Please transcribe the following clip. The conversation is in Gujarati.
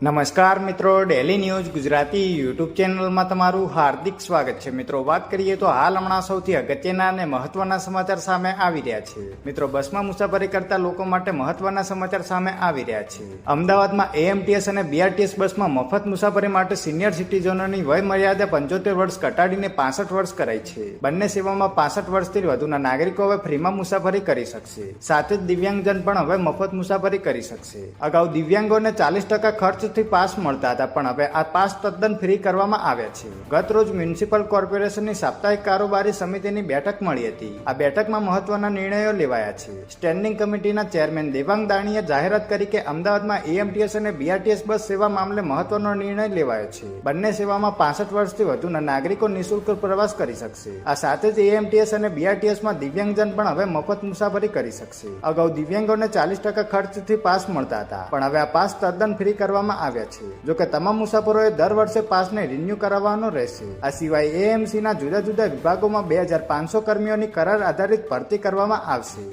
નમસ્કાર મિત્રો, ડેલી ન્યૂઝ ગુજરાતી યુટ્યુબ ચેનલમાં તમારું હાર્દિક સ્વાગત છે. મિત્રો, વાત કરીએ તો હાલ હમણાં સૌથી અગત્યના અને મહત્વના સમાચાર સામે આવી રહ્યા છે. મિત્રો, બસમાં મુસાફરી કરતા લોકો માટે મહત્વના સમાચાર સામે આવી રહ્યા છે. અમદાવાદમાં એએમટીએસ અને બીઆરટીએસ બસમાં મફત મુસાફરી માટે સિનિયર સિટીઝનોની વય મર્યાદા 75 વર્ષ ઘટાડીને 65 વર્ષ કરાઈ છે. બંને સેવામાં 65 વર્ષથી વધુના નાગરિકો હવે ફ્રીમાં મુસાફરી કરી શકશે. સાથે જ દિવ્યાંગજન પણ હવે મફત મુસાફરી કરી શકશે. અગાઉ દિવ્યાંગોને 40% ખર્ચ પાસ મળતા હતા, પણ હવે આ પાસ તદ્દન ફ્રી કરવામાં આવ્યા છે. ગત રોજ મ્યુનિસિપલ કોર્પોરેશનની સાપ્તાહિક કારોબારી સમિતિની બેઠક મળી હતી. આ બેઠકમાં મહત્વના નિર્ણયો લેવાયા છે. સ્ટેન્ડિંગ કમિટીના ચેરમેન દેવાંગ દાણીએ જાહેરાત કરી કે અમદાવાદમાં એએમટીએસ અને બીઆરટીએસ બસ સેવા મામલે મહત્વનો નિર્ણય લેવાયો છે. બંને સેવામાં 65 વર્ષથી વધુના નાગરિકો નિઃશુલ્ક પ્રવાસ કરી શકશે. આ સાથે જ એએમટીએસ અને બીઆરટીએસમાં દિવ્યાંગજન પણ હવે મફત મુસાફરી કરી શકશે. અગાઉ દિવ્યાંગોને 40% ખર્ચથી પાસ મળતા હતા, પણ હવે આ પાસ તદ્દન ફ્રી કરવામાં આવ્યા છે. જોકે તમામ મુસાફરોએ દર વર્ષે પાસને રિન્યુ કરાવવાનો રહેશે. આ સિવાય એએમસીના જુદા જુદા વિભાગોમાં 2500 કર્મીઓની કરાર આધારિત ભરતી કરવામાં આવશે.